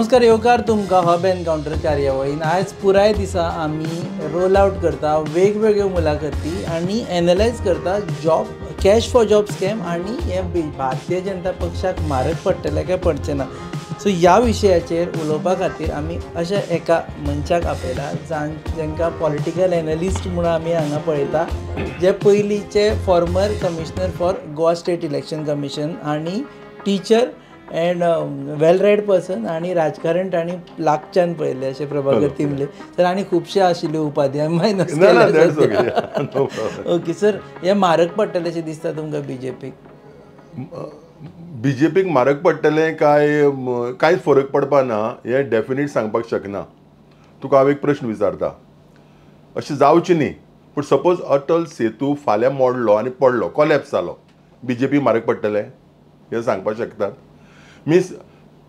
नमस्कार येवकार तुमकां हब एनकाउंटर कार्यावळीन आयज पुराय दिसा आमी रोल आउट करता वेगवेगळ्यो मुलाखती आनी एनालायज करता job cash for job scam आनी हे भारतीय जनता पक्षाक म्हारग पडटले काय पडचें ना. सो ह्या विशयाचेर उलोवपा खातीर आमी अशा एका मनशाक आपयला जांकां पॉलिटिकल एनालिस्ट म्हणून आमी हांगा पळयता, जे पयलींचे former commissioner for Goa state election commission आनी teacher and well read person आनी राजकारण तांणी लागच्यान पळयले अशें प्रभाकर तिंबले सर. आनी खुबशे आशिल्ल्यो उपाधी मायनस ओके सर. हे म्हारग पडटले अशें दिसता तुमकां बीजेपीक म्हारग पडटलें कांयच फरक पडपा ना हें डेफिनेट सांगपाक शकना. तुका हांव एक प्रश्न विचारता, अशें जावचें न्ही, पूण सपोज अटल सेतू फाल्यां मोडलो आनी पडलो, कॉलेप्स जालो, बीजेपी म्हारग पडटलें हें सांगपाक शकतात? मीन्स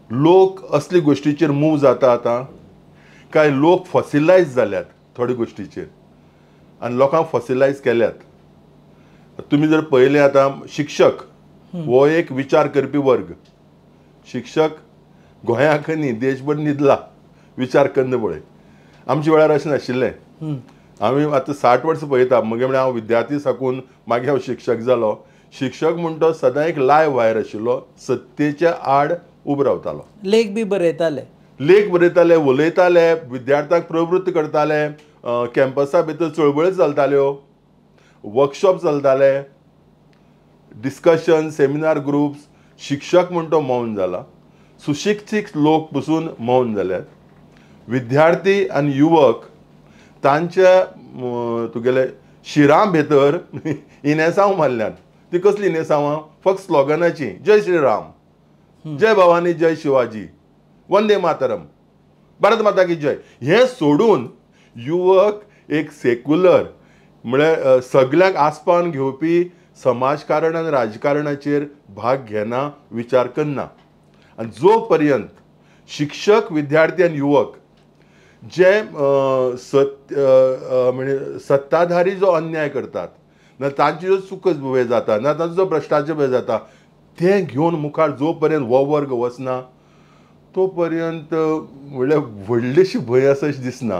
लोक असले गोश्टीचेर मूव जाता आतां, काय लोक फॉसिलायज जाल्यात थोड्या गोश्टीचेर आनी लोकांक फॉसिलायज केल्यात. तुमी जर पळयलें आतां शिक्षक हो एक विचार करपी वर्ग. शिक्षक गोंयाक न्ही देशभर न्हिदला विचार करना पळय. आमच्या वेळार अशें नाशिल्लें. आमी आतां 60 वर्सां पळयता. म्हगे म्हळ्यार हांव विद्यार्थी साकून मागीर हांव शिक्षक जालो. शिक्षक म्हणटा तो सदां एक लायव्ह वायर आशिल्लो, सत्तेच्या आड उबो रावतालो. लेख बी बरयताले, उलयताले, विद्यार्थ्यांक प्रवृत्त करताले, कॅम्पसा भितर चळवळी चलताल्यो, वर्कशॉप चलताले, डिस्कशन सेमिनार ग्रुप्स. शिक्षक म्हणटा तो मौन जाला. सुशिक्षीत लोक पसून मौन जाल्यात. विद्यार्थी आनी युवक तांच्या तुगेले शिरां भितर इनेसांव मारल्यात. ती कसली इनेसांवां? फक्त स्लोगनाची, जय श्रीराम, जय भवानी, जय शिवाजी, वंदे मातरम, भारत माता की जय. हें सोडून युवक एक सेक्युलर म्हळ्यार सगळ्यांक आस्पावन घेवपी समाजकारण आनी राजकारणाचेर भाग घेना, विचार करना. आनी जो पर्यंत शिक्षक, विद्यार्थी आनी युवक जे म्हणजे सत्ताधारी जो अन्याय करतात ना, तांची जो चूक भंय जाता ना, तांचो जो भ्रश्टाचार भंय जाता, तें घेवन मुखार जो पर्यंत हो वर्ग वचना तो पर्यंत म्हणल्यार व्हडलीशी भंय आसा अशी दिसना.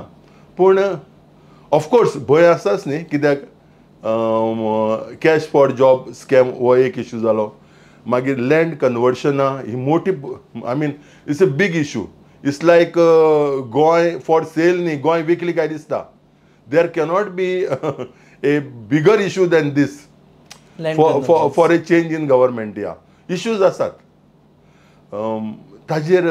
पूण ऑफकोर्स भंय आसाच न्ही, कित्याक कॅश फॉर जॉब स्कॅम हो एक इशू जालो. मागीर लँड कन्वर्शनां ही मोठी, I mean it's a big issue. It's like Goem for sale न्ही, गोंय विकली काय दिसता. There cannot be a bigger issue than this for a change in government. या इश्यूज आसात. ताजेर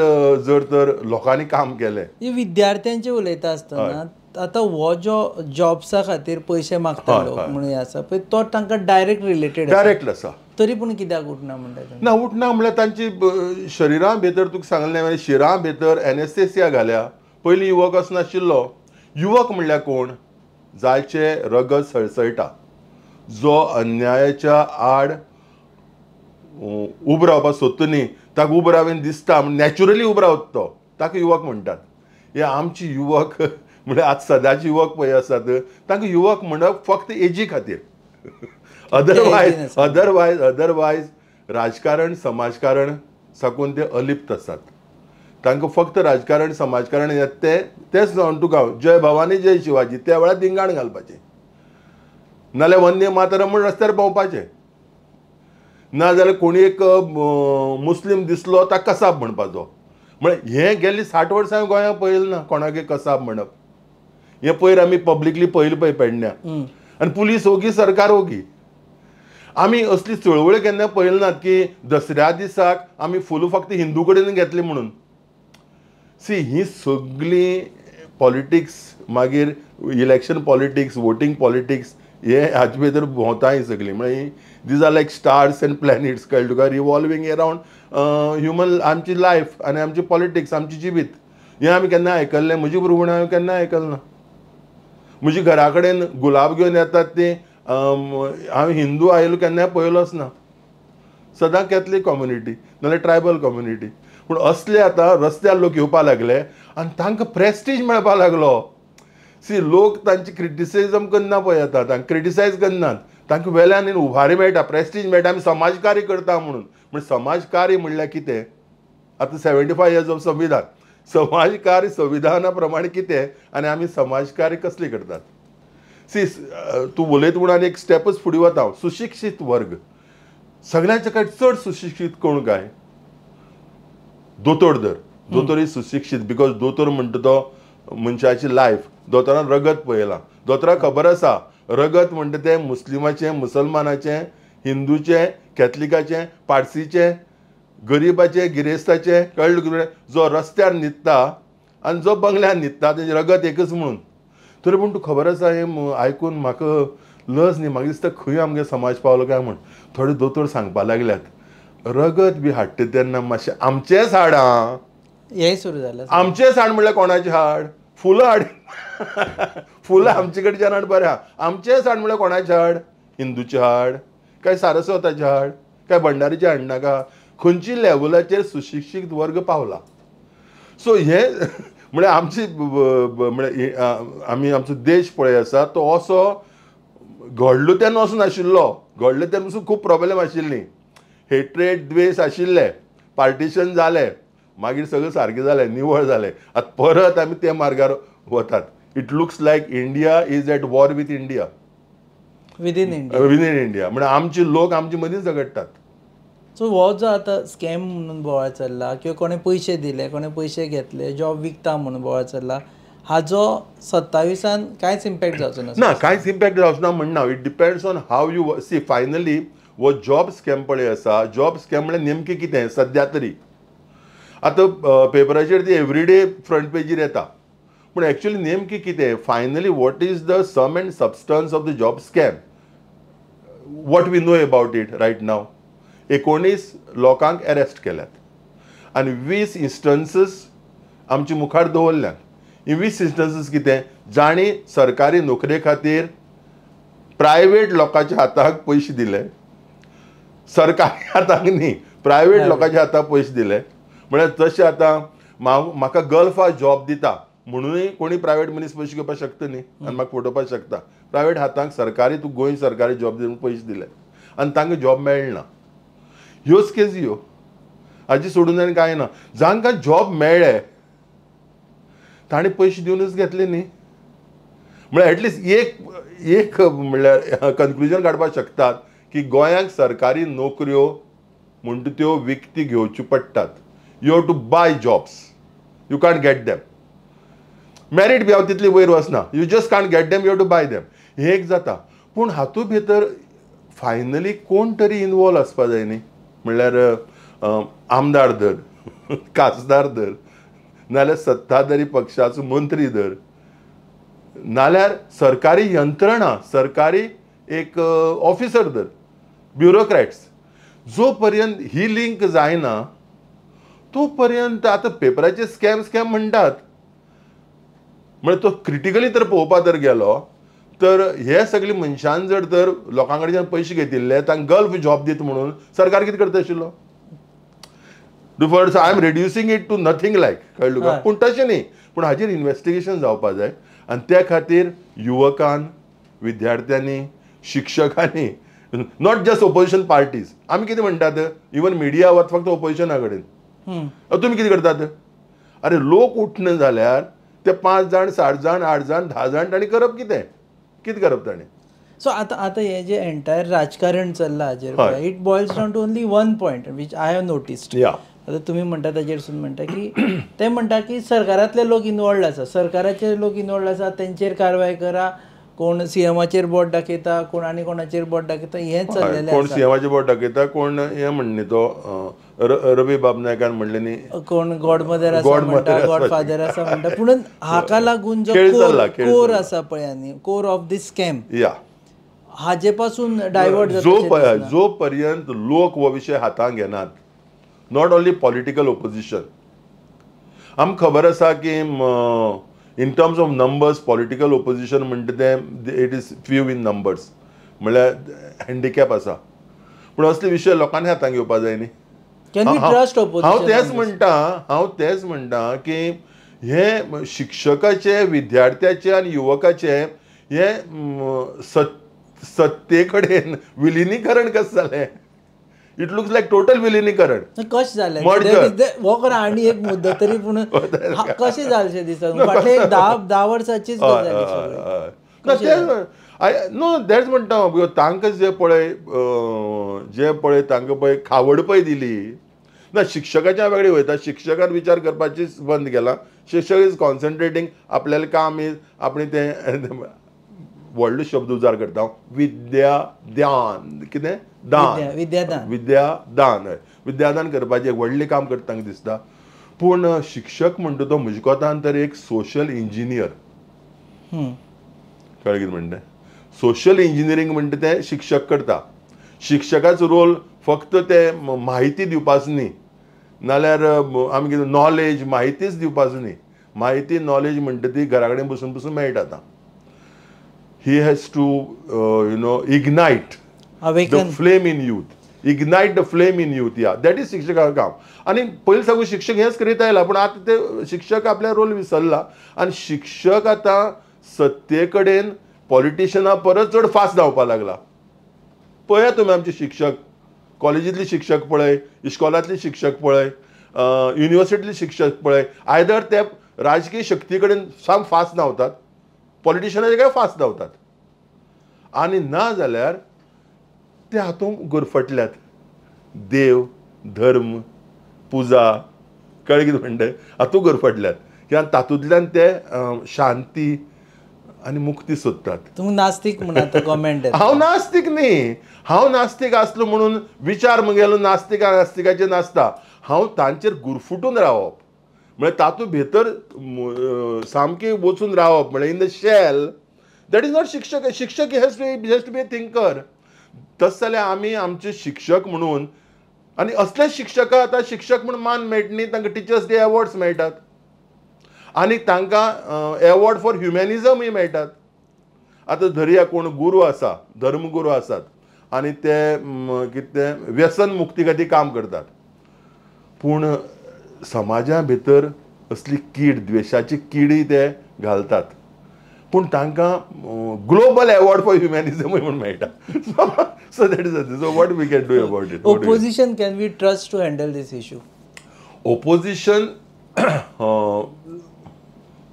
जर तर लोकांनी काम केलें. विद्यार्थ्यांचे उलयता आसतना आतां हो जो जॉब्सा खातीर पयशे मागता लोक म्हणून आसा पळय, तो तांकां डायरेक्ट रिलेटेड आसा. तरी पूण कित्याक उठना म्हणटा? ना, उठना म्हळ्यार तांची शरिरां भितर तुका सांगलें शिरां भितर एनेस्थेसिया घाल्या. पयलीं युवक असो नाशिल्लो. युवक म्हणल्यार कोण? जायचे रगत सळसळटा, जो अन्यायाच्या आड उबो रावपाक सोदता न्ही, ताका उबो रावन दिसता नॅचरली उबो रावता तो, ताका युवक म्हणटात. हे आमचे युवक म्हळ्यार आज सदांचे युवक पळय आसात, तांकां युवक म्हणप फक्त एजी खातीर. अदरवायज राजकारण समाजकारण साकून ते अलिप्त आसात. तांकां फक्त राजकारण समाजकारण तेच जावन तुका जय भवानी जय शिवाजी त्या वेळार दिंगाण घालपाचें, नाल्यार वंदे मातरम म्हूण रस्त्यार भोंवपाचें, ना जाल्यार कोणी एक मुस्लीम दिसलो ताका कसाब म्हणपाचो. म्हळ्यार हें गेल्ली 60 वर्सां गोंयांत पळयलें ना कोणाक कसाब म्हणप. हें पयर आमी पब्लिकली पळयलें पळय पेडण्या. आनी पुलीस ओगी, सरकार ओगी. आमी असली चळवळी केन्ना पळयल्यो नात की दसऱ्या दिसाक आमी फूल फक्त हिंदू कडेन घेतली म्हणून. सी ही सगळी पॉलिटिक्स, मागीर इलेक्शन पॉलिटिक्स, वोटींग पॉलिटिक्स, हे हाचे भितर भोंवता ही सगळी. म्हळ्यार these are like stars and planets, कळ्ळें तुका, रिवॉल्विंग अरावंड ह्युमन आमची लायफ आनी आमची पॉलिटिक्स, आमची जिवीत. हें आमी केन्ना आयकल्लें? म्हजी भुरगीं हांवें केन्ना आयकलें ना. म्हजी घरा कडेन गुलाब घेवन येतात ते हांवें हिंदू आयलो केन्नाय पळयलोच ना. सदां कॅथलीक कम्युनिटी नाल्यार ट्रायबल कम्युनिटी. पूण असले आतां रस्त्यार लोक येवपा लागले आनी तांकां प्रेस्टीज मेळपा लागलो. सी लोक तांची क्रिटिसिजम करना पळय, आतां तांकां क्रिटिसायज करनात, तांकां वेल्यान उभारी मेळटा, प्रेस्टीज मेळटा. आमी समाजकार्य करता म्हणून. समाजकार्य म्हणल्यार कितें? आतां 75 years ऑफ संविधान. समाजकार्य संविधाना प्रमाणे कितें आनी आमी समाजकार्य कसले करतात. सी तूं उलयता म्हणून आनी एक स्टेपच फुडें वता हांव. सुशिक्षीत वर्ग सगळ्यांच्या चड सुशिक्षीत कोण काय दोतोर. दोतोर इज सुशिक्षीत बिकॉज दोतोर म्हणटा तो मनशाची लायफ. दोतोरान रगत पळयलां. दोतोराक खबर आसा रगत म्हणटा तें मुस्लिमाचें, मुसलमानाचें, हिंदूचें, कॅथलिकाचें, पारसीचें, गरीबाचें, गिरेस्ताचें, कळ्ळें तुका. जो रस्त्यार न्हिदता आनी जो बंगल्यार न्हिदता तेजें रगत एकच म्हणून. तरी पूण तूं खबर आसा हें आयकून म्हाका लज न्ही, म्हाका दिसता खंय आमगे समाज पावलो काय म्हण. थोडे दोतोर सांगपाक लागल्यात रगत बी हाडटा तेन्ना मातशें आमचेंच हाड आं. हें सुरू जालें. आमचेंच हाड म्हणल्यार कोणाचें हाड. फुलां हाड. फुलां आमचे कडच्यान हाड बरें आहा. आमचेंच हाड म्हणल्यार कोणाचें हाड. हिंदूचें हाड काय सारस्वताचें हाड काय भंडारीचें हाड नाका. खंयची लेवलाचेर सुशिक्षीत वर्ग पावला. सो हे म्हळ्यार आमची म्हळ्यार आमी आमचो देश पळय आसा तो असो घडलो तेन्ना असो नाशिल्लो. घडलो तेन्ना पसून खूब प्रॉब्लेम आशिल्लीं. हेट्रेड द्वेश आशिल्ले. पार्टिशन जालें. मागीर सगळें सारकें जालें, निवळ जालें. आतां परत आमी त्या मार्गार वतात. It looks like India is at war with India. Within India. Within India म्हणजे आमचे लोक आमचे मदींच झगडटात. सो हो जो आतां स्कॅम म्हणून बोवाळ चल्ला किंवा कोणें पयशे दिले, कोणें पयशे घेतले, जॉब विकता म्हणून बोवाळ चल्ला, हाजो 27 कांयच इम्पॅक्ट जावचो ना. कांयच इम्पॅक्ट जावचो ना म्हणना. It depends on how you see. Finally वो जॉब स्कॅम पळय आसा. जॉब स्कॅम म्हळ्यार नेमकें कितें सद्या तरी. आतां पेपराचेर ती एवरीडे फ्रंट पेजीर येता पूण एक्चुअली नेमकें कितें finally what is the sum and substance of the job scam. What we know about it right now. 19 लोकांक अरेस्ट केल्यात आनी 20 इन्स्टन्सीस आमचे मुखार दवरल्यात. ही 20 इन्स्टन्सीस कितें जाणी सरकारी नोकरे खातीर प्रायवेट लोकांच्या हाताक पयशे दिले. सरकारी हाताक न्ही, प्रायवेट लोकांच्या हाताक पयशे दिले. म्हळ्यार जशें आतां म्हाका गल्फा जॉब दिता म्हणूनय कोणी प्रायवेट मनीस पयशे घेवपाक शकता न्ही आनी म्हाका फटोवपाक शकता. प्रायवेट हातांक सरकारी तूं गोंय सरकारी जॉब दिवन पयशे दिले आनी तांकां जॉब मेळना. ह्योच केसी ह्यो. हाजी सोडून आनी कांय ना. जांकां जॉब मेळ्ळे ताणें पयशे दिवनच घेतले न्ही. म्हळ्यार एटलिस्ट एक म्हणल्यार कन्क्लुजन काडपाक शकतात की गोंयांक सरकारी नोकऱ्यो म्हणटा त्यो विकती घेवच्यो पडटात. You have to buy jobs. You can't get them. Merit बी हांव तितली वयर वचना. You just can't get them. You have to buy them. हें एक जाता. पूण हातूंत भितर फायनली कोण तरी इनवॉल्व आसपा जाय न्ही. म्हणल्यार आमदार धर, खासदार धर, नाल्यार सत्ताधारी पक्षाचो मंत्री धर, नाल्यार सरकारी यंत्रणा, सरकारी एक ऑफिसर धर, ब्युरोक्रेट्स. जो पर्यंत ही लिंक जायना तो पर्यंत आतां पेपराचे स्कॅम म्हणटात. म्हणजे तो क्रिटिकली तर पळोवपाक जर गेलो तर हे सगळे मनशान जर तर लोकां कडच्यान पयशे घेतिल्ले तांकां गल्फ जॉब दिता म्हणून सरकार कितें करता आशिल्लो. I am reducing it to nothing like. कळ्ळें तुका. पूण तशें न्ही. पूण हाचेर इन्वेस्टिगेशन जावपाक जाय आनी त्या खातीर युवकान, विद्यार्थ्यांनी, शिक्षकांनी, नॉट जस्ट ओपोजिशन पार्टीज. आमी कितें म्हणटात इवन मिडिया वता फक्त ओपोजिशना कडेन. तुमी कितें करतात. अरे लोक उठना जाल्यार ते 5 जाण, 7 जाण, 8 जाण, 10 जाण तांणी करप कितें करप ताणें. सो आतां हे जे एंटायर राजकारण चल्लां हाजेर it boils down to only one point which I have noticed. आतां तुमी म्हणटा ताजेर सुद्दां म्हणटा की ते म्हणटा की सरकारांतले लोक इनवॉल्ड आसा. सरकाराचे लोक इनवॉल्ड आसा तेंचेर कारवाय करा. कोण सीएमाचेर बोट दाखयता, कोण आनी कोणाचेर बोट दाखयता, हें चल्लेलें आसा. कोण सीएमाचेर बोट दाखयता, कोण हें म्हणनी तो रवी बाब नायकान म्हणलें न्ही, कोण गॉडमदर आसा म्हणटा, गॉडफादर आसा म्हणटा. पूण हाका लागून जो कोर आसा पळय न्ही, कोर ऑफ दीस स्कॅम, हाजे पासून डायवर्ट जाता. जो पर्यंत लोक हो विशय हातांत घेनात, नॉट ओन्ली पॉलिटिकल ओपोजिशन. आमकां खबर आसा की in terms of numbers political opposition म्हणटा तें it is few in numbers. म्हळ्यार हँडिकॅप आसा. पूण असले विशय लोकांनी हातांत घेवपाक जाय न्ही. हांव तेच म्हणटा की हे शिक्षकाचे, विद्यार्थ्याचे आनी युवकाचे हे सत्ते कडेन विलिनीकरण कशें जालें इट लुक्स लायक टोटल विलिनीकरण. कशें जालें Merger. हो खरो आनी एक मुद्दो तरी पूण कशें जालेशें दिसता फाटले एक 10 वर्सांचीच गजाल ही सगळी. नो दॅट्स म्हणटा हांव तांकां जे पळय तांकां पळय खावड पळय दिली ना शिक्षकाच्या वेगळी वयता. शिक्षकान विचार करपाची बंद केला. शिक्षक इज कॉन्सन्ट्रेटींग आपल्याला काम इज आपण ते व्हडलो शब्द उजार करता हांव विद्यादान कितें दान विद्यादान विद्यादान करपाचें एक व्हडलें काम करता तांकां दिसता. पूण शिक्षक म्हणटा तो म्हजे कोतान तर एक सोशल इंजिनियर कळ्ळें कितें म्हणटा. सोशल इंजिनियरींग म्हणटा तें शिक्षक करता. शिक्षकाचो रोल फक्त ते म्हायती दिवपाचो न्ही नाल्यार आमी कितें नॉलेज म्हायतीच दिवपाचो न्ही. म्हायती नॉलेज म्हणटा ती घरा कडेन बसून मेळटा आतां. He has to ignite the flame in youth. Ignite the flame in youth. Yeah that is शिक्षकाचें काम. आनी पयलीं साकून शिक्षक हेंच करीत आयला पूण आतां ते शिक्षक आपल्या रोल विसरला. आनी शिक्षक आतां सत्ते कडेन पॉलिटिशनां परत चड फास्ट धांवपाक लागला. पळया तुमी आमचे शिक्षक कॉलेजींतले शिक्षक पळय इस्कॉलांतले शिक्षक पळय युनिवर्सिटीतले शिक्षक पळय आयदर ते राजकीय शक्ती कडेन साम फास्ट धांवतात पॉलिटिशनाचे काय फास्ट धांवतात आनी ना जाल्यार ते हातूंत गुरफटल्यात. देव धर्म पुजा कळ्ळें कितें म्हणटा हातूंत गुरफटल्यात कित्याक तातूंतल्यान ते शांती आनी मुक्ती सोदतात. तुमी नास्तीक म्हणटा कॉमेंट. हांव नास्तीक न्ही. हांव नास्तीक आसलो म्हणून विचार म्हगेलो नास्तिकाचे नासता. हांव तांचेर गुरफुटून रावप म्हळ्यार तातूंत भितर सामकें वचून रावप म्हळ्यार in the shell that is not शिक्षक. शिक्षक has to be a thinker. तस जाल्यार आमी आमचे शिक्षक म्हणून आनी असले शिक्षकां आतां शिक्षक म्हणून मान मेळटा न्ही तांकां टिचर्स डे अवॉर्ड्स मेळटात आनी तांकां एवॉर्ड फॉर ह्युमॅनिजमूय मेळटात. आतां धरया कोण गुरू आसा धर्मगुरू आसात आनी ते कितें व्यसन मुक्ती खातीर काम करतात. पूण समाजा भितर असली कीड द्वेशाची कीडय ते घालतात पूण तांकां ग्लोबल एवॉर्ड फॉर ह्युमॅनिजमूय म्हूण मेळटा. So that is so what we can do about it. Opposition can we trust to handle this issue. Opposition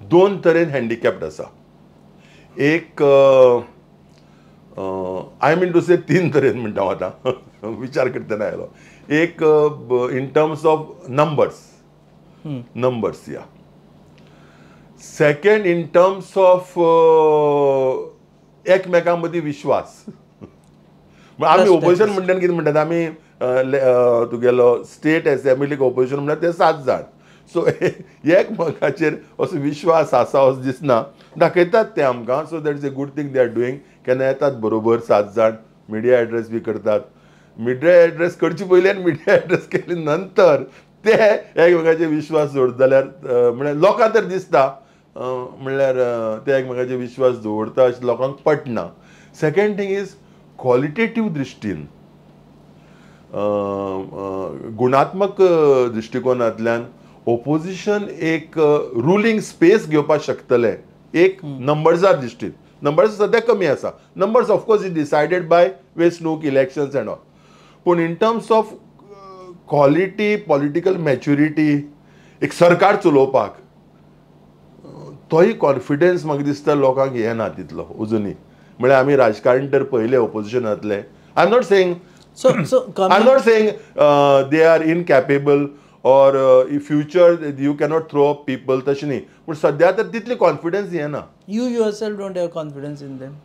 दोन तरेन हँडिकॅप्ड आसा. एक आय मीन टू से तीन तरेन म्हणटा हांव आतां विचार करतना आयलो. एक इन टर्म्स ऑफ नंबर्स या. सेकंड इन टर्म्स ऑफ एकमेकां मदीं विश्वास. आमी ओपोजिशन म्हणटा कितें म्हणटात आमी तुगेलो स्टेट एसेंब्लीक ओपोजिशन म्हणटा ते 7 जाण. सो एकमेकाचेर असो विश्वास आसा असो दिसना दाखयतात ते आमकां. So that is a good thing they are doing. केन्ना येतात बरोबर 7 जाण मिडिया एड्रेस बी करतात. मिडिया एड्रेस करचे पयलीं आनी मिडिया एड्रेस केले नंतर ते एकमेकाचेर विश्वास जोडटा जाल्यार म्हळ्यार लोकांक तर दिसता म्हणल्यार ते एकमेकाचेर विश्वास दवरता अशें लोकांक पटना. सेकंड थिंग इज क्वॉलिटेटीव दृश्टीन गुणात्मक दृश्टिकोनांतल्यान ओपोजिशन एक रुलींग स्पेस घेवपाक शकतले एक नंबर्सार दृश्टीन. नंबर्स सद्या कमी आसा. Numbers of course is decided by वेंचणूक इलेक्शन्स एंड ऑल. पूण in terms of quality political maturity एक सरकार चलोवपाक तोय कॉन्फिडन्स म्हाका दिसता लोकांक येना तितलो अजुनूय. म्हळ्यार आमी राजकारण तर पयले ओपोजिशनांतले. I am not saying they are incapable or in future you cannot throw up people तशें न्ही. पूण सद्या तर तितली कॉन्फिडन्स येना. You yourself don't have confidence in them.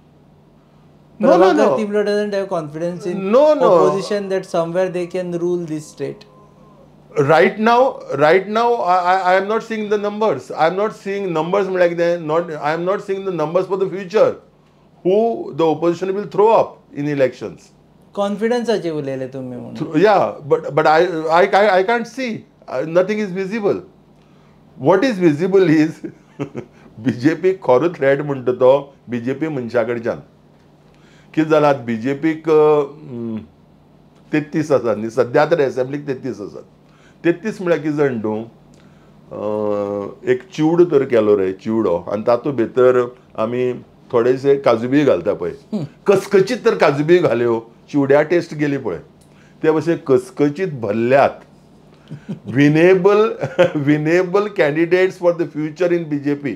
No. People doesn't have confidence in opposition that somewhere they can rule this state. Right now I am not seeing the numbers. I am not seeing numbers like that. I am not seeing the numbers for the future. Who the opposition will throw up in elections. कॉन्फिडन्साचे उलयले तुमी म्हणून. Yeah, but I can't see. Nothing is visible. What is visible is BJP खरो threat म्हणटा तो BJP मनशा कडच्यान. कितें जालां BJPक 33 आसात न्ही सद्या तर एसेंब्लीक 33 आसात. 33 म्हळ्यार कितें जाण तूं एक चिवडो तर केलो रे चिवडो आनी तातूंत भितर आमी थोडेशे काजू बी घालता पळय. कसकचीत तर काजू बी घाल्यो चिवड्या टेस्ट गेली पळय ते भशेन कचकचीत भरल्यात. Winnable candidates for the future in BJP,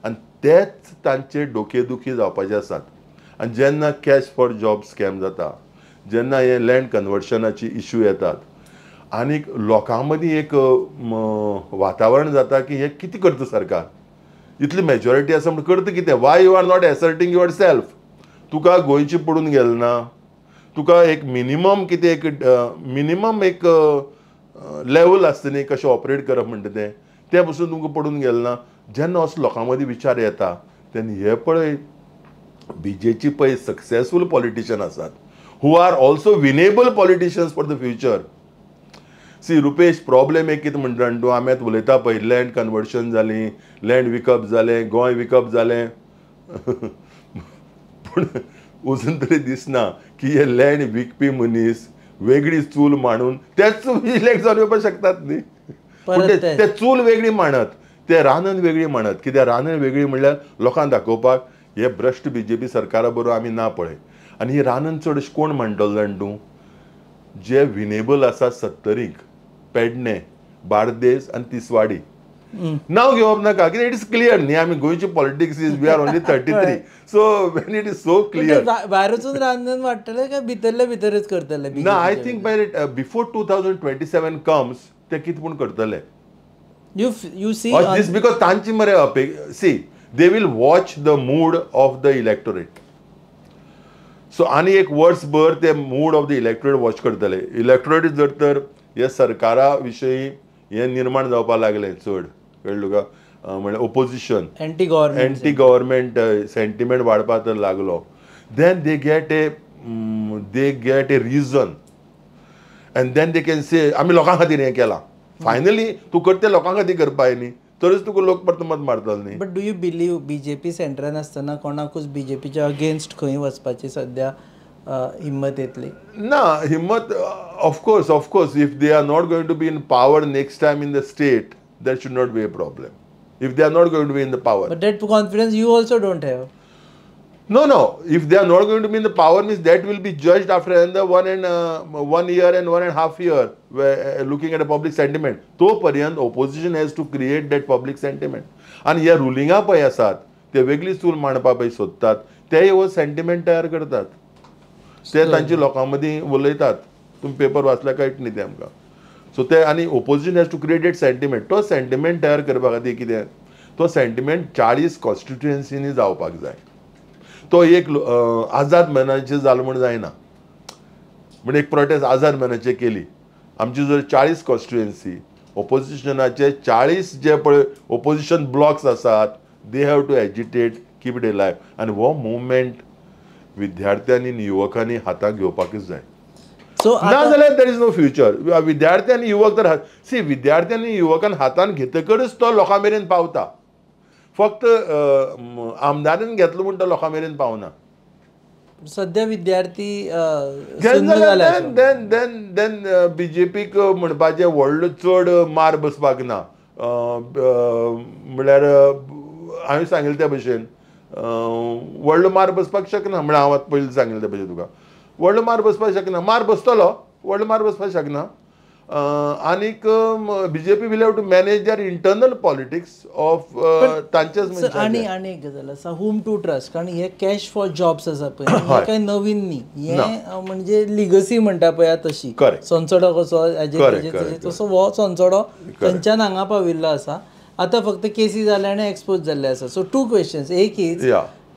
आनी तेच तांचे डोकेदुखी जावपाचे आसात. आनी जेन्ना कॅश फॉर जॉब स्कॅम जाता, जेन्ना हे लँड कन्वर्शनाची इश्यू येतात, आनीक लोकां मदीं एक वातावरण जाता की हे कितें करता सरकार, इतली मेजॉरिटी आसा म्हण करता कितें, why you are not asserting yourself. तुका गोंयची पडून गेल ना, तुका एक मिनिमम कितें एक मिनिमम एक लेवल आसता न्ही कशें ऑपरेट करप म्हणटा तें पसून तुमकां पडून गेल ना. जेन्ना असो लोकां मदीं विचार येता तेन्ना हे पळय BJP पळय सक्सेसफूल पॉलिटिशियन आसात, who are also winnable politicians for the future. See Rupesh, problem एक कितें म्हणटा तूं, आमी आतां उलयता पळय लँड कन्वर्शन जालीं, लँड विकप जालें, गोंय विकप जालें, पूण अजून तरी दिसना की हे लँड विकपी मनीस वेगळी चूल मांडून तेच इलेक्ट जावन येवपाक शकतात न्ही. ते चूल वेगळी मांडत, ते रानन वेगळी मांडत. कित्याक रानन वेगळी म्हणल्यार लोकांक दाखोवपाक हे भ्रश्ट BJP सरकारा बरोबर आमी ना पळय. आनी ही रानन चड अशें कोण मांडटलो जाण तूं, जे विनेबल आसा 70क, पेडणे, बार्देस आनी तिसवाडी. नांव घेवप नाका कित्याक इट इज क्लियर न्ही, आमी गोंयची politics is we are only 33. So when it is so clear, भायर वचून रांदून वाडटले काय भितरले भितरच करतले? ना, I think by before 2027 comes ते कितें पूण करतले. You see this because तांची मरे see they will watch the mood of the electorate. So आनी एक वर्सभर ते mood of the electorate watch करतले. इलेक्टोरेट जर तर हे सरकारा विशयी हे निर्माण जावपाक लागलें चड, कळ्ळें तुका, म्हणजे ओपोजिशन, एंटी गव्हर्मेंट सेंटिमेंट वाडपाक तर लागलो, then they get a reason and then they can say आमी लोकां खातीर हें केलां. फायनली तूं करता लोकां खातीर करपाक न्ही, तरच तुका लोक परत मत मारतलो न्ही. But do you believe BJP सेंटरान आसतना कोणाकूच BJPच्या अगेन्स्ट खंय वचपाची सद्या हिम्मत येतली ना? हिम्मत of course if they are not going to be in power next time in the state, that should not be a problem. If they are not going to be in the power. But that confidence you also don't have. No. If they are not going to be in the power, means that will be judged after another 1 year and 1.5 year, looking at a public sentiment. तो पर्यंत opposition has to create that public sentiment. आणि ह्या रुलिंगा पळय आसात ते वेगळी चूल मांडपा पळय सोदतात, ते हो सेंटिमेंट तयार करतात, ते तांची लोकां मदीं उलयतात. तुम्ही पेपर वाचल्या कळट न्ही ते आमकां. सो ते आनी opposition has to create that sentiment. तो सेंटिमेंट तयार करपा खातीर कितें, तो सेंटिमेंट 40 कॉन्स्टिट्युएन्सीनी जावपाक जाय. तो एक आझाद मैदानाचेर जालो म्हण जायना. म्हणजे एक प्रोटेस्ट आझाद मैदानाचेर केली, आमची जर 40 कॉन्स्टिट्युएन्सी ओपोजिशनाचे 40 जे पळय ओपोजिशन ब्लॉक्स आसात, they have to agitate, keep it life. आनी हो मुवमेंट विद्यार्थ्यांनी आनी युवकांनी हाताक घेवपाकच जाय. ना जाल्यार देर इज नो फ्युचर. विद्यार्थी आनी युवक तर सी विद्यार्थी आनी युवकान हातान घेतकच तो लोकां मेरेन पावता. फक्त आमदारान घेतलो म्हण तो लोकां मेरेन पावना. सध्या विद्यार्थी देन BJPक म्हणपाचें व्हडलो चड मार बसपाक ना. म्हळ्यार हांवें सांगिल्ले ते भशेन व्हडलो मार बसपाक शकना. म्हळ्यार हांव आतां पयलीं सांगिल्ले ते भशेन तुका व्हडलो मार बसपाक शकना. मार बसतलो, व्हडलो मार बसपाक शकना. आनीक BJP will have to manage their internal politics of तांचेच. आनी एक गजाल आसा, होम टू ट्रस्ट. कारण हे कॅश फॉर जॉब्स आसा पळय, हे काय नवीन न्ही. हे म्हणजे लिगसी म्हणटा पळय तशी, संचोडो कसो तसो हो संचोडो थंयच्यान हांगा पाविल्लो आसा. आतां फक्त केसी जाल्या आनी एक्सपोज जाल्ले आसा. So 2 questions. एक इज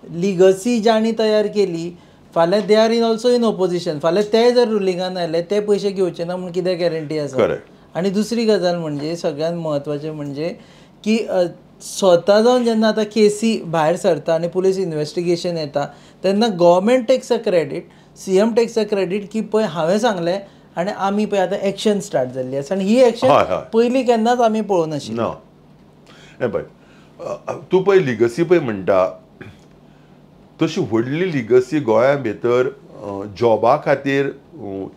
लिगसी ज्यांनी तयार केली, फाल्यां they are in also in opposition, फाल्यां ते जर रुलिंगान आयले ते पयशे घेवचे ना म्हणून कितें गॅरंटी आसा? आनी दुसरी गजाल म्हणजे सगळ्यात म्हत्वाचें म्हणजे की स्वता जावन जेन्ना आतां केसी भायर सरता आनी पुलीस इन्व्हेस्टिगेशन येता तेन्ना government takes a credit, CM takes a credit की पळय हांवें सांगलें आनी आमी पळय आतां एक्शन स्टार्ट जाल्ली आसा. आनी ही एक्शन पयलीं केन्नाच आमी पळोवंक नाशिल्ली. हे पळय, तूं पळय लिगसी पळय म्हणटा तशी व्हडली लिगसी गोंया भितर जॉबा खातीर,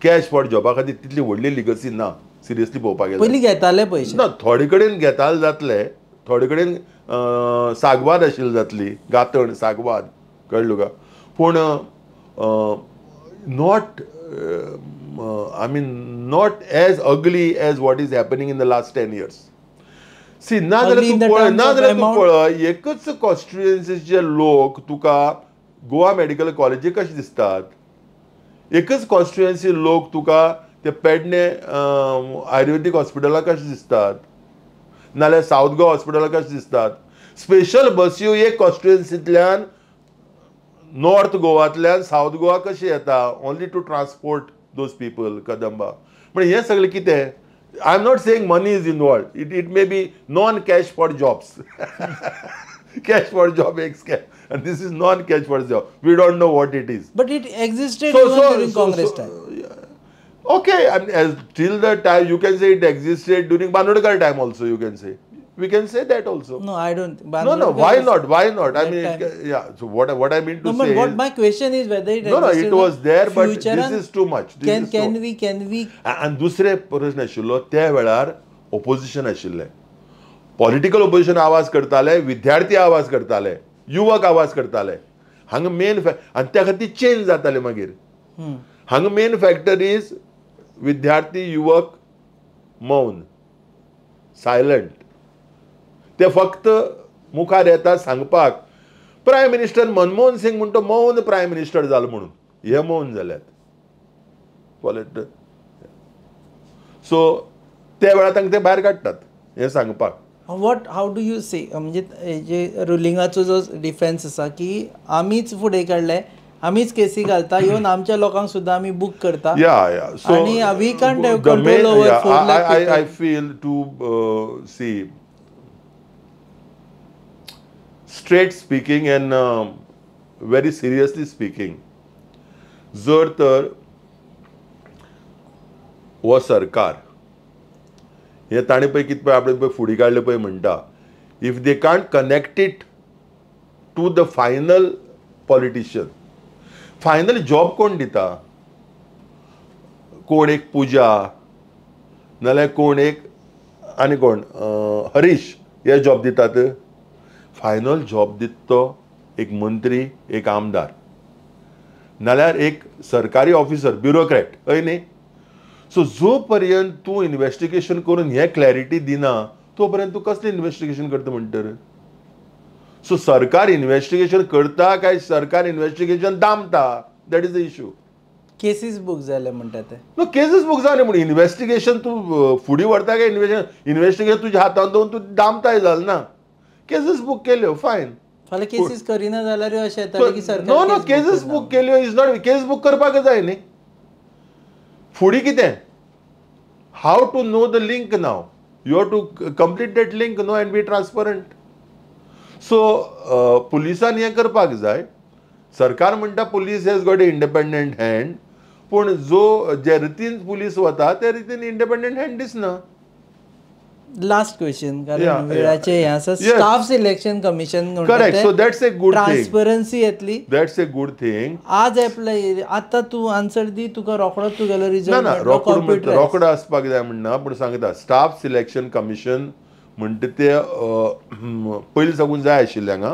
कॅश फॉर जॉबा खातीर तितली व्हडली लिगसी ना. सिरियसली पळोवपाक गेल्यार पयलीं घेताले पयशे ना. थोडे कडेन घेताले जातले, थोडे कडेन सागवाद आशिल्ली जातली, गातण सागवाद, कळ्ळें तुका. पूण not I mean, not as ugly as what is happening in the last 10 years. C ना जाल्यार तूं पळय एकच कॉन्स्टिट्युएन्सीचे लोक तुका गोवा मेडिकल कॉलेजी कशे दिसतात एकच कॉन्स्टिट्युएन्सी लोक तुका ते पेडणे आयुर्वेदीक हॉस्पिटलाक कशे दिसतात नाल्यार सावथ गोवा हॉस्पिटलाक कशे दिसतात स्पेशल बस्यो एक कॉन्स्टिट्युएन्सींतल्यान नॉर्थ गोवांतल्यान सावथ गोवा कशी येता only to transport those people Kadamba पण हें सगळें कितें I'm not saying money is involved. It may be non-cash for jobs. Cash for job एक scam. And this is non-cash for job. We don't know what it is. But it existed even during Congress time. Okay, and as till the time you can say it existed during Banodkar time also you can say. We can say that also. No, I don't. No, why not? Why not? I mean, yeah. So what I mean to say. But what my question is whether it. No, it was there, but this is too much. Can we? And दुसरे प्रश्न आशिल्लो त्या वेळार opposition आशिल्लें political opposition आवाज करताले विद्यार्थी आवाज करताले युवक आवाज करताले हांगा मेन आनी त्या खातीर चेंज जाताले मागीर हांगा मेन फॅक्टर इज विद्यार्थी युवक मौन सायलंट ते फक्त मुखार येता सांगपाक प्रायम मिनिस्टर मनमोहन सिंग म्हणटा मौन प्रायम मिनिस्टर जालो म्हणून हे मौन जाल्यात सो त्या वेळार तांकां ते भायर काडटात हें सांगपाक हाऊ डू यू से म्हणजे जे रुलिंगाचो जो डिफेन्स आसा की आमीच फुडें काडले आमीच केसी घालता येवन आमच्या लोकांक सुद्दां आमी बूक करता आनी we can't have control over 4 lakh I feel to see straight speaking and very seriously speaking जर तर हो सरकार हे ताणें पळय कितें पळय आपणे पळय फुडें काडलें पळय म्हणटा if they can't connect it to the final politician final job कोण दिता कोण एक पुजा नाल्यार कोण एक आनी कोण हरीश हे जॉब दितात फायनल जॉब दिता तो एक मंत्री एक आमदार नाल्यार एक सरकारी ऑफिसर ब्युरोक्रेट हय न्ही सो जो पर्यंत तूं इन्वेस्टिगेशन करून हें क्लॅरिटी दिना तो पर्यंत तूं कसलें इन्वेस्टिगेशन करता म्हणटर सो सरकार इन्वेस्टिगेशन करता काय सरकार इन्वेस्टिगेशन दामता that is the issue cases book जाले म्हणटा ते नो केसीस बूक जाले म्हणून इन्वेस्टिगेशन तूं फुडें व्हरता काय इन्वेस्टिगेशन तुज्या हातांत दवरून तूं दामताय जालें ना केसीस बूक केल्यो फायन फाल्यां केसीस करिना जाल्यार अशें येतालें की सरकार नो केसीस बूक केल्यो इज नॉट केस बूक करपाक जाय न्ही फुडें कितें have to know the link now you have to complete that link know and be transparent so पुलिसान हें करपाक जाय सरकार म्हणटा police has got a independent hand पूण जे रितीन पुलीस वता त्या रितीन इंडिपेंडंट हँड दिसना लास्ट क्वेश्चन कारण वेळाचे हे आसा staff selection commission correct so that's a good transparency येतली दॅट्स ए गुड थिंग आज एप्लाय आतां तूं आन्सर दी तुका रोखडोच तुगेलो रिजल्ट रोखडो आसपाक जाय म्हणना पूण सांगता स्टाफ सिलेक्शन कमिशन म्हणटा ते पयलीं साकून जाय आशिल्लें हांगा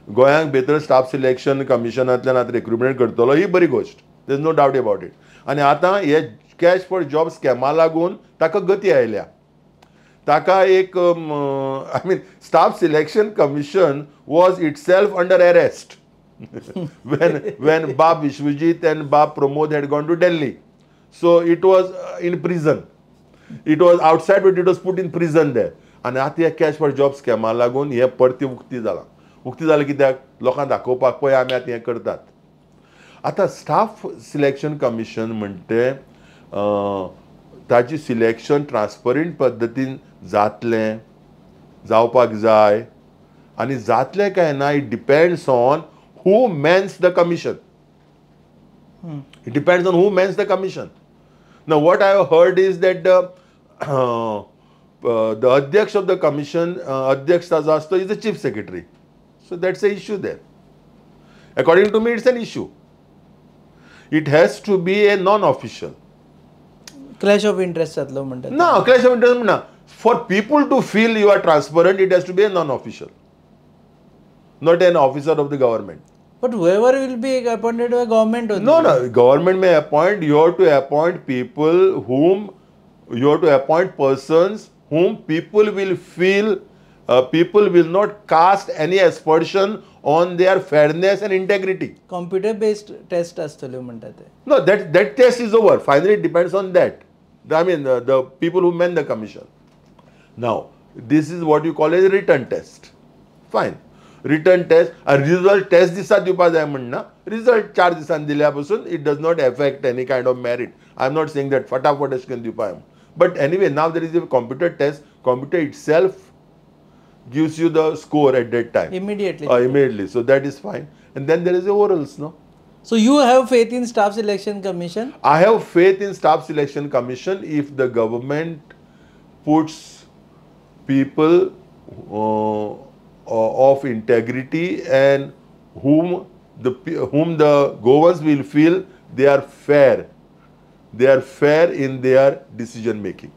गोंयांक भितर स्टाफ सिलेक्शन कमिशनांतल्यान आतां रिक्रुटमेंट करतलो ही बरी गोश्ट there is no doubt about it आनी आतां हे कॅश फॉर जॉब स्कॅमा लागून ताका गती आयल्या ताका एक I mean staff selection commission was it self under arrest when Bab Vishwajit and Bab Pramod had gone to Delhi. So it was in prison. It was outside, but it was put in prison there. And आता cash for job स्कॅमा लागून हे परती उक्ती जाला. उक्ती जालें कित्याक लोकांक दाखोवपाक पळय आमी आतां हें करतात. आतां स्टाफ सिलेक्शन कमिशन म्हणटे ताची सिलेक्शन ट्रान्सपरंट पद्दतीन जातलें जावपाक जाय आनी जातलें काय ना it depends on who mans the commission. It depends on who mans the commission. Now what I have heard is that the Adhyaksh of the commission, Adhyaksh Tazasto is the chief secretary. So that's the issue there. According to me, it's an issue. It has to be a non-official. Clash of interest. No, clash of interest. No. For people to feel you are transparent, it has to be a non-official. Not an officer of the government. But whoever will be appointed by government only. No, government may appoint. You have to appoint people whom you have to appoint persons whom people will feel. People will not cast any aspersion on their fairness and integrity. Computer based test असतले म्हणतात ते. No, that test is over. Finally, it depends on that. I mean, the people who man the commission. Now, this is what you call a written test. Fine. Written test, a result test दिसात दिवपाक जाय म्हणना. Result 4 दिसान दिल्या पासून it does not affect any kind of merit. I am not saying that फटाफट अशें करून दिवपाक. But anyway, now there is a computer test. Computer itself gives you the score at that time. Immediately. Immediately. So that is fine. And then there is a orals, no? So you have faith in Staff Selection Commission? I have faith in Staff Selection Commission if the government puts people of integrity and whom the governors will feel they are fair. They are fair in their decision making.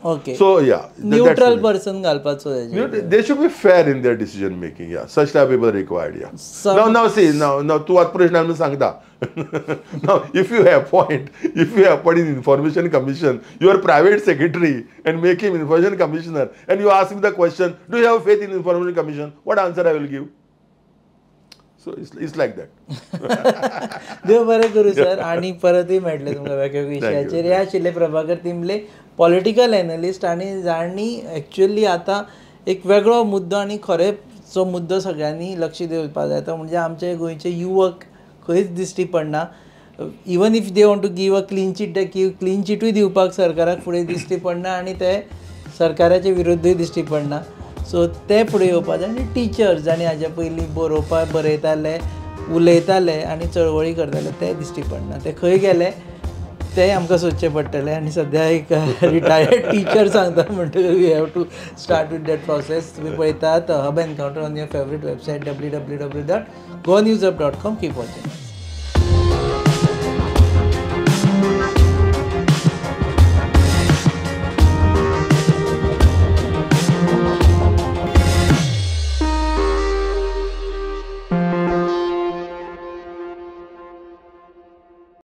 Okay. So yeah, neutral person घालपाचो. They should be fair in their decision making. Yeah, such type of people required. Yeah. Now see, now tu at प्रश्न आमी सांगता. Now if you appoint information commission, your private secretary and make him information commissioner, and you ask him the question, do you have faith in information commission? What answer I will give? So it's like that. देव बरें करूं sir. आणि परतय मेळटले तुमकां वेगवेगळ्या विशयाचेर. हे आशिल्ले प्रभाकर तिंबले, पॉलिटिकल एनालिस्ट आनी जाणी एक्चुअली आतां एक वेगळो मुद्दो आनी खरेंचो मुद्दो सगळ्यांनी लक्ष दिवपाक जाय तो म्हणजे आमचे गोंयचे युवक खंयच दिश्टी पडना. Even if they want to give a clean chit clean चीटूय दिवपाक सरकाराक फुडें दिश्टी पडना आनी ते सरकाराचे विरुद्धूय दिश्टी पडना. सो ते फुडें येवपाक जाय. आनी टिचर्स जाणी हाज्या पयलीं बरयताले, उलयताले आनी चळवळी करताले ते दिश्टी पडना. ते खंय गेले ते आमकां सोदचें पडटलें. आनी सद्या एक रिटायर्ड टीचर सांगता म्हणटकीर we have to start with that process. तुमी पळयतात hub encounter on your favourite website www.gonews.com. Keep watching.